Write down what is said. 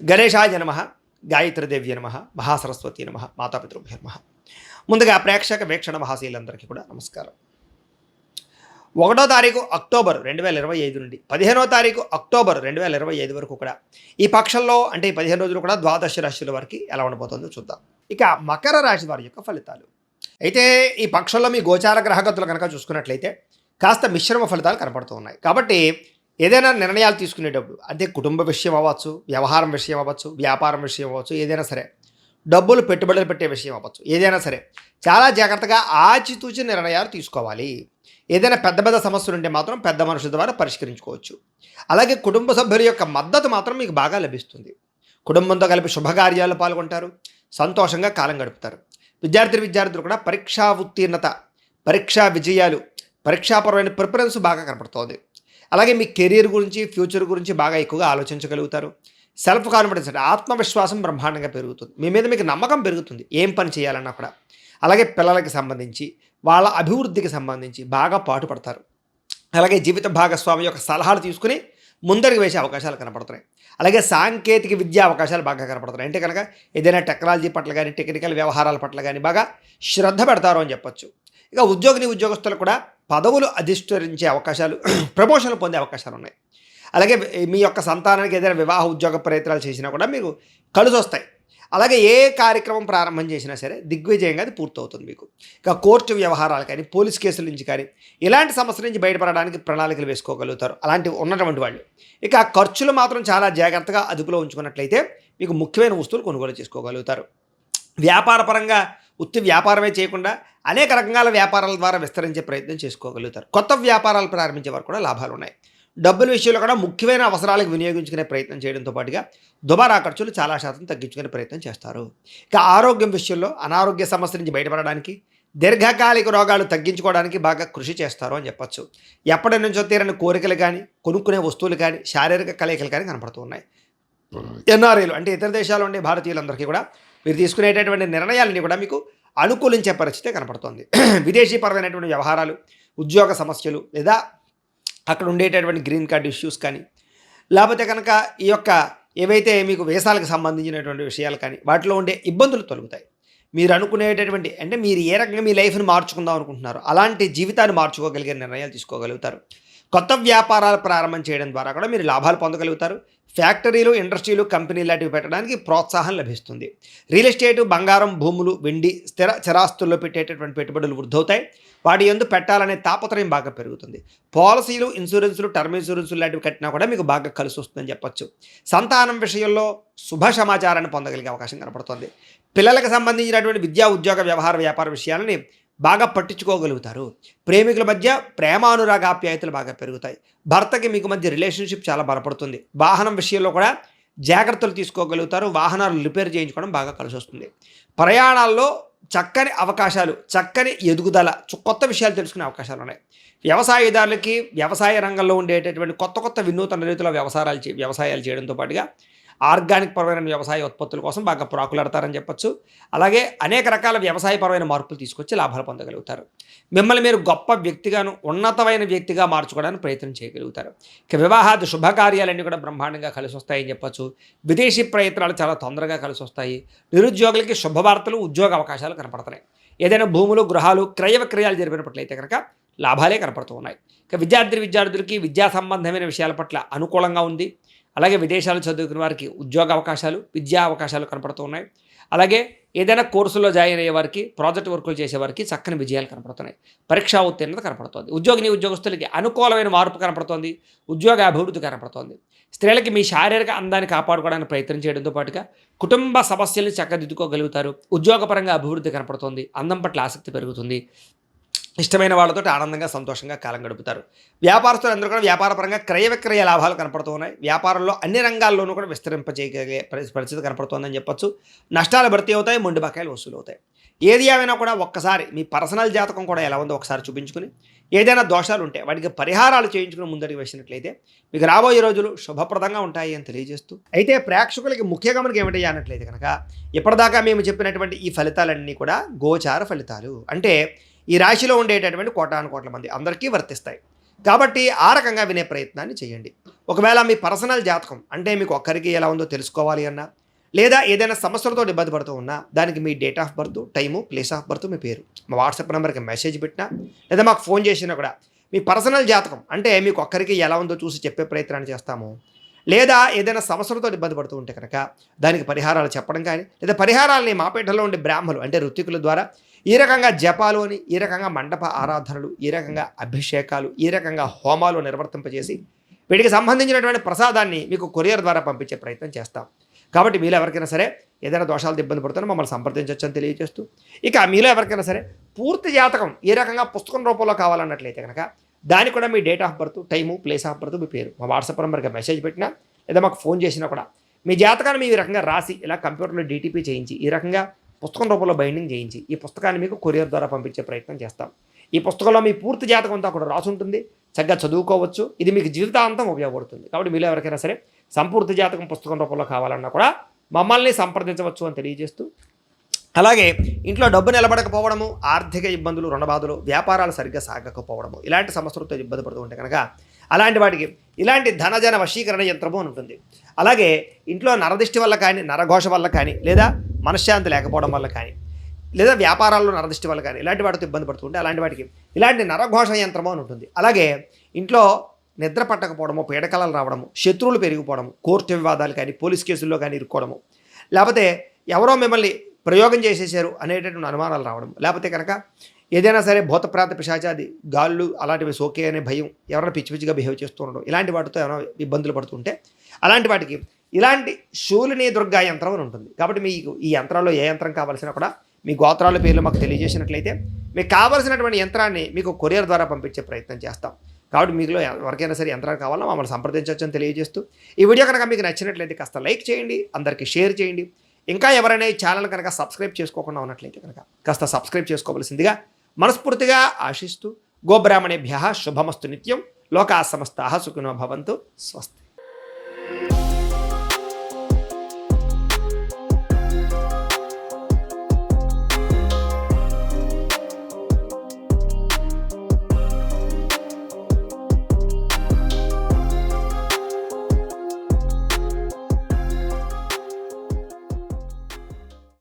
గణేశాయ నమః, గాయత్రీదేవ్య నమః, మహాసరస్వతి నమః, మాతాపితృభ్యో నమః. ముందుగా ప్రేక్షక వీక్షణ మహాశీలందరికీ కూడా నమస్కారం. 1వ తారీఖు అక్టోబర్ 2025 నుండి 15వ తారీఖు అక్టోబర్ 2025 వరకు కూడా ఈ పక్షంలో అంటే ఈ 15 రోజులు కూడా ద్వాదశ రాశుల వారికి ఎలా ఉండబోతుందో చూద్దాం. ఇక మకర రాశి వారి యొక్క ఫలితాలు. అయితే ఈ పక్షంలో మీ గోచార గ్రహగతులు కనుక చూసుకున్నట్లయితే కాస్త మిశ్రమ ఫలితాలు కనపడుతూ ఉన్నాయి. కాబట్టి ఏదైనా నిర్ణయాలు తీసుకునేటప్పుడు అంటే కుటుంబ విషయం అవ్వచ్చు, వ్యవహారం విషయం అవ్వచ్చు, వ్యాపారం విషయం అవ్వచ్చు, ఏదైనా సరే డబ్బులు పెట్టుబడులు పెట్టే విషయం అవ్వచ్చు, ఏదైనా సరే చాలా జాగ్రత్తగా ఆచితూచి నిర్ణయాలు తీసుకోవాలి. ఏదైనా పెద్ద పెద్ద సమస్యలు ఉంటే మాత్రం పెద్ద మనుషుల ద్వారా పరిష్కరించుకోవచ్చు. అలాగే కుటుంబ సభ్యుల యొక్క మద్దతు మాత్రం మీకు బాగా లభిస్తుంది. కుటుంబంతో కలిపి శుభకార్యాలు పాల్గొంటారు, సంతోషంగా కాలం గడుపుతారు. విద్యార్థులు కూడా పరీక్షా ఉత్తీర్ణత, పరీక్షా విజయాలు, పరీక్షాపరమైన ప్రిఫరెన్స్ బాగా కనపడుతోంది. అలాగే మీ కెరీర్ గురించి, ఫ్యూచర్ గురించి బాగా ఎక్కువగా ఆలోచించగలుగుతారు. సెల్ఫ్ కాన్ఫిడెన్స్ అంటే ఆత్మవిశ్వాసం బ్రహ్మాండంగా పెరుగుతుంది. మీ మీద మీకు నమ్మకం పెరుగుతుంది ఏం పని చేయాలన్నా కూడా. అలాగే పిల్లలకి సంబంధించి, వాళ్ళ అభివృద్ధికి సంబంధించి బాగా పాటుపడతారు. అలాగే జీవిత భాగస్వామి యొక్క సలహాలు తీసుకుని ముందరికి వేసే అవకాశాలు కనపడుతున్నాయి. అలాగే సాంకేతిక విద్యా అవకాశాలు బాగా కనపడుతున్నాయి. అంటే కనుక ఏదైనా టెక్నాలజీ పట్ల కానీ, టెక్నికల్ వ్యవహారాల పట్ల కానీ బాగా శ్రద్ధ పెడతారు అని చెప్పొచ్చు. ఇక ఉద్యోగస్తులు కూడా పదవులు అధిష్ఠరించే అవకాశాలు, ప్రమోషన్లు పొందే అవకాశాలు ఉన్నాయి. అలాగే మీ యొక్క సంతానానికి ఏదైనా వివాహ ఉద్యోగ ప్రయత్నాలు చేసినా కూడా మీకు కలిసి వస్తాయి. అలాగే ఏ కార్యక్రమం ప్రారంభం చేసినా సరే దిగ్విజయంగా అది పూర్తవుతుంది మీకు. ఇక కోర్టు వ్యవహారాలు కానీ, పోలీస్ కేసుల నుంచి కానీ ఇలాంటి సమస్యల నుంచి బయటపడడానికి ప్రణాళికలు వేసుకోగలుగుతారు అలాంటివి ఉన్నటువంటి వాళ్ళు. ఇక ఖర్చులు మాత్రం చాలా జాగ్రత్తగా అదుపులో ఉంచుకున్నట్లయితే మీకు ముఖ్యమైన వస్తువులు కొనుగోలు చేసుకోగలుగుతారు. వ్యాపారపరంగా ఉత్తి వ్యాపారమే చేయకుండా అనేక రకాల వ్యాపారాల ద్వారా విస్తరించే ప్రయత్నం చేసుకోగలుగుతారు. కొత్త వ్యాపారాలు ప్రారంభించే వారు కూడా లాభాలు ఉన్నాయి. డబ్బుల విషయంలో కూడా ముఖ్యమైన అవసరాలకు వినియోగించుకునే ప్రయత్నం చేయడంతో పాటుగా దుబారా ఖర్చులు చాలా శాతం తగ్గించుకునే ప్రయత్నం చేస్తారు. ఇక ఆరోగ్యం విషయంలో అనారోగ్య సమస్య నుంచి బయటపడడానికి, దీర్ఘకాలిక రోగాలు తగ్గించుకోవడానికి బాగా కృషి చేస్తారు అని చెప్పచ్చు. ఎప్పటి నుంచో తీరని కోరికలు కానీ, కొనుక్కునే వస్తువులు కానీ, శారీరక కలయికలు కానీ కనపడుతూ ఉన్నాయి. ఎన్ఆర్ఐలు అంటే ఇతర దేశాల్లో ఉండే భారతీయులందరికీ కూడా మీరు తీసుకునేటటువంటి నిర్ణయాలని కూడా మీకు అనుకూలించే పరిస్థితి కనపడుతుంది. విదేశీపరమైనటువంటి వ్యవహారాలు, ఉద్యోగ సమస్యలు, లేదా అక్కడ ఉండేటటువంటి గ్రీన్ కార్డ్ ఇష్యూస్ కానీ, లేకపోతే కనుక ఈ యొక్క ఏవైతే మీకు వీసాలకు సంబంధించినటువంటి విషయాలు కానీ వాటిలో ఉండే ఇబ్బందులు తొలగుతాయి. మీరు అనుకునేటటువంటి అంటే మీరు ఏ రకంగా మీ లైఫ్ని మార్చుకుందాం అనుకుంటున్నారో అలాంటి జీవితాన్ని మార్చుకోగలిగే నిర్ణయాలు తీసుకోగలుగుతారు. కొత్త వ్యాపారాలు ప్రారంభం చేయడం ద్వారా కూడా మీరు లాభాలు పొందగలుగుతారు. ఫ్యాక్టరీలు, ఇండస్ట్రీలు, కంపెనీలు లాంటివి పెట్టడానికి ప్రోత్సాహం లభిస్తుంది. రియల్ ఎస్టేటు, బంగారం, భూములు, వెండి, స్థిర చరాస్తుల్లో పెట్టేటటువంటి పెట్టుబడులు వృద్ధవుతాయి. వాటి యందు పెట్టాలనే తాపత్రయం బాగా పెరుగుతుంది. పాలసీలు, ఇన్సూరెన్సులు, టర్మ్ ఇన్సూరెన్సులు లాంటివి కట్టినా కూడా మీకు బాగా కలిసి వస్తుందని చెప్పచ్చు. సంతానం విషయంలో శుభ సమాచారాన్ని పొందగలిగే అవకాశం కనపడుతుంది. పిల్లలకు సంబంధించినటువంటి విద్యా, ఉద్యోగ, వ్యవహార, వ్యాపార విషయాలని బాగా పట్టించుకోగలుగుతారు. ప్రేమికుల మధ్య ప్రేమానురాగాప్యాయతలు బాగా పెరుగుతాయి. భర్తకి మీకు మధ్య రిలేషన్షిప్ చాలా బలపడుతుంది. వాహనం విషయంలో కూడా జాగ్రత్తలు తీసుకోగలుగుతారు. వాహనాలు రిపేర్ చేయించుకోవడం బాగా కలిసి వస్తుంది. ప్రయాణాల్లో చక్కని అవకాశాలు, చక్కని ఎదుగుదల, కొత్త విషయాలు తెలుసుకునే అవకాశాలు ఉన్నాయి. వ్యవసాయదారులకి వ్యవసాయ రంగంలో ఉండేటటువంటి కొత్త వినూతన రీతిలో వ్యవసాయాలు చేయడంతో పాటుగా ఆర్గానిక్ పరమైన వ్యవసాయ ఉత్పత్తుల కోసం బాగా ప్రాకులాడతారని చెప్పచ్చు. అలాగే అనేక రకాల వ్యవసాయపరమైన మార్పులు తీసుకొచ్చి లాభాలు పొందగలుగుతారు. మిమ్మల్ని మీరు గొప్ప వ్యక్తిగాను, ఉన్నతమైన వ్యక్తిగా మార్చుకోవడానికి ప్రయత్నం చేయగలుగుతారు. ఇక వివాహాది శుభకార్యాలన్నీ కూడా బ్రహ్మాండంగా కలిసి వస్తాయని చెప్పచ్చు. విదేశీ ప్రయత్నాలు చాలా తొందరగా కలిసి వస్తాయి. నిరుద్యోగులకి శుభవార్తలు, ఉద్యోగ అవకాశాలు కనపడుతున్నాయి. ఏదైనా భూములు, గృహాలు క్రయ విక్రయాలు జరిపినట్లయితే కనుక లాభాలే కనపడుతూ ఉన్నాయి. ఇక విద్యార్థులకి విద్యా సంబంధమైన విషయాల పట్ల అనుకూలంగా ఉంది. అలాగే విదేశాలు చదువుకునే వారికి ఉద్యోగ అవకాశాలు, విద్యా అవకాశాలు కనపడుతూ ఉన్నాయి. అలాగే ఏదైనా కోర్సులో జాయిన్ అయ్యే వారికి, ప్రాజెక్ట్ వర్కులు చేసేవారికి చక్కని విజయాలు కనపడుతున్నాయి. పరీక్షా ఉత్తీర్ణత కనపడుతోంది. ఉద్యోగస్తులకి అనుకూలమైన మార్పు కనపడుతోంది. ఉద్యోగ అభివృద్ధి కనపడుతోంది. స్త్రీలకి మీ శారీరక అందాన్ని కాపాడుకోవడానికి ప్రయత్నం చేయడంతో పాటుగా కుటుంబ సమస్యలను చక్కదిద్దుకోగలుగుతారు. ఉద్యోగపరంగా అభివృద్ధి కనపడుతోంది. అందం పట్ల ఆసక్తి పెరుగుతుంది. ఇష్టమైన వాళ్ళతో ఆనందంగా, సంతోషంగా కాలం గడుపుతారు. వ్యాపారస్తులందరూ కూడా వ్యాపారపరంగా క్రయ విక్రయ లాభాలు కనపడుతూ ఉన్నాయి. వ్యాపారంలో అన్ని రంగాల్లోనూ కూడా విస్తరింపజేయగలిగే పరిస్థితి కనపడుతోందని చెప్పచ్చు. నష్టాలు భర్తీ అవుతాయి, మొండి బకాయిలు వసూలు అవుతాయి. ఏది ఏమైనా కూడా ఒక్కసారి మీ పర్సనల్ జాతకం కూడా ఎలా ఉందో ఒకసారి చూపించుకుని, ఏదైనా దోషాలు ఉంటే వాటికి పరిహారాలు చేయించుకుని ముందరికి వేసినట్లయితే మీకు రాబోయే రోజులు శుభప్రదంగా ఉంటాయి అని తెలియజేస్తూ, అయితే ప్రేక్షకులకి ముఖ్య గమనిక ఏమిటి అన్నట్లయితే కనుక ఇప్పటిదాకా మేము చెప్పినటువంటి ఈ ఫలితాలన్నీ కూడా గోచార ఫలితాలు. అంటే ఈ రాశిలో ఉండేటటువంటి కోటాను కోట్ల మంది అందరికీ వర్తిస్తాయి. కాబట్టి ఆ రకంగా వినే ప్రయత్నాన్ని చేయండి. ఒకవేళ మీ పర్సనల్ జాతకం అంటే మీకు ఒక్కరికి ఎలా ఉందో తెలుసుకోవాలి అన్నా, లేదా ఏదైనా సమస్యలతో ఇబ్బంది పడుతూ ఉన్నా, దానికి మీ date of birth, time, place of birth, మీ పేరు మా వాట్సాప్ నెంబర్కి మెసేజ్ పెట్టినా, లేదా మాకు ఫోన్ చేసినా కూడా మీ పర్సనల్ జాతకం అంటే మీకు ఒక్కరికి ఎలా ఉందో చూసి చెప్పే ప్రయత్నాన్ని చేస్తాము. లేదా ఏదైనా సమస్యలతో ఇబ్బంది పడుతూ ఉంటే కనుక దానికి పరిహారాలు చెప్పడం కానీ, లేదా పరిహారాలని మాపేటలో ఉండే బ్రాహ్మలు అంటే ఋత్వికుల ద్వారా ఈ రకంగా జపాలు అని, ఈ రకంగా మండప ఆరాధనలు, ఈ రకంగా అభిషేకాలు, ఈ రకంగా హోమాలు నిర్వర్తింపజేసి వీటికి సంబంధించినటువంటి ప్రసాదాన్ని మీకు కొరియర్ ద్వారా పంపించే ప్రయత్నం చేస్తాం. కాబట్టి మీలో ఎవరికైనా సరే ఏదైనా దోషాలతో ఇబ్బంది పడుతున్నా మమ్మల్ని సంప్రదించవచ్చు అని తెలియజేస్తూ, ఇక మీలో ఎవరికైనా సరే పూర్తి జాతకం ఈ రకంగా పుస్తకం రూపంలో కావాలన్నట్లయితే కనుక దానికి కూడా మీ date of birth, time, place of birth, మీ పేరు మా వాట్సాప్ నెంబర్కి మెసేజ్ పెట్టినా, లేదా మాకు ఫోన్ చేసినా కూడా మీ జాతకాన్ని మీ రకంగా రాసి ఇలా కంప్యూటర్లో డీటీపీ చేయించి ఈ రకంగా పుస్తకం రూపంలో బైండింగ్ చేయించి ఈ పుస్తకాన్ని మీకు కొరియర్ ద్వారా పంపించే ప్రయత్నం చేస్తాం. ఈ పుస్తకంలో మీ పూర్తి జాతకం అంతా కూడా రాసి ఉంటుంది. చక్కగా చదువుకోవచ్చు. ఇది మీకు జీవితాంతం ఉపయోగపడుతుంది. కాబట్టి మీలో ఎవరికైనా సరే సంపూర్తి జాతకం పుస్తకం రూపంలో కావాలన్నా కూడా మమ్మల్ని సంప్రదించవచ్చు అని తెలియజేస్తూ, అలాగే ఇంట్లో డబ్బు నిలబడకపోవడము, ఆర్థిక ఇబ్బందులు, రుణబాధలు, వ్యాపారాలు సరిగ్గా సాగకపోవడము, ఇలాంటి సమస్యలతో ఇబ్బంది పడుతూ ఉంటే కనుక అలాంటి వాటికి ఇలాంటి ధనజన వశీకరణ యంత్రము అని ఉంటుంది. అలాగే ఇంట్లో నరదిష్టి వల్ల కానీ, నరఘోష వల్ల కానీ, లేదా మనశ్శాంతి లేకపోవడం వల్ల కానీ, లేదా వ్యాపారాల్లో నరదిష్టి వల్ల కానీ ఇలాంటి వాటితో ఇబ్బంది పడుతుంటే అలాంటి వాటికి ఇలాంటి నరఘోష యంత్రము అని ఉంటుంది. అలాగే ఇంట్లో నిద్ర పట్టకపోవడము, పీడకలలు రావడము, శత్రువులు పెరిగిపోవడము, కోర్టు వివాదాలు కానీ, పోలీస్ కేసుల్లో కానీ ఇరుక్కోవడము, లేకపోతే ఎవరో మిమ్మల్ని ప్రయోగం చేసేసారు అనేటటువంటి అనుమానాలు రావడం, లేకపోతే కనుక ఏదైనా సరే భూతప్రాత పిశాచాది గాళ్ళు అలాంటివి సోకే అనే భయం, ఎవరైనా పిచ్చి పిచ్చిగా బిహేవ్ చేస్తూ ఉండడం, ఇలాంటి వాటితో ఏమైనా ఇబ్బందులు పడుతుంటే అలాంటి వాటికి ఇలాంటి శూలిని దుర్గా యంత్రం అని ఉంటుంది. కాబట్టి మీకు ఈ యంత్రాల్లో ఏ యంత్రం కావాల్సినా కూడా మీ గోత్రాల పేర్లు మాకు తెలియజేసినట్లయితే మీకు కావాల్సినటువంటి యంత్రాన్ని మీకు కొరియర్ ద్వారా పంపించే ప్రయత్నం చేస్తాం. కాబట్టి మీలో ఎవరికైనా సరే యంత్రాలు కావాలో మమ్మల్ని సంప్రదించవచ్చు అని తెలియజేస్తూ, ఈ వీడియో కనుక మీకు నచ్చినట్లయితే కాస్త లైక్ చేయండి, అందరికీ షేర్ చేయండి. ఇంకా ఎవరైనా ఈ ఛానల్ కనుక సబ్స్క్రైబ్ చేసుకోకుండా ఉన్నట్లయితే కనుక కాస్త సబ్స్క్రైబ్ చేసుకోవలసిందిగా మనస్ఫూర్తిగా ఆశిస్తూ, గోబ్రాహ్మణేభ్యః శుభమస్తు నిత్యం, లోకా సమస్తాః సుఖినో భవంతు, స్వస్తి.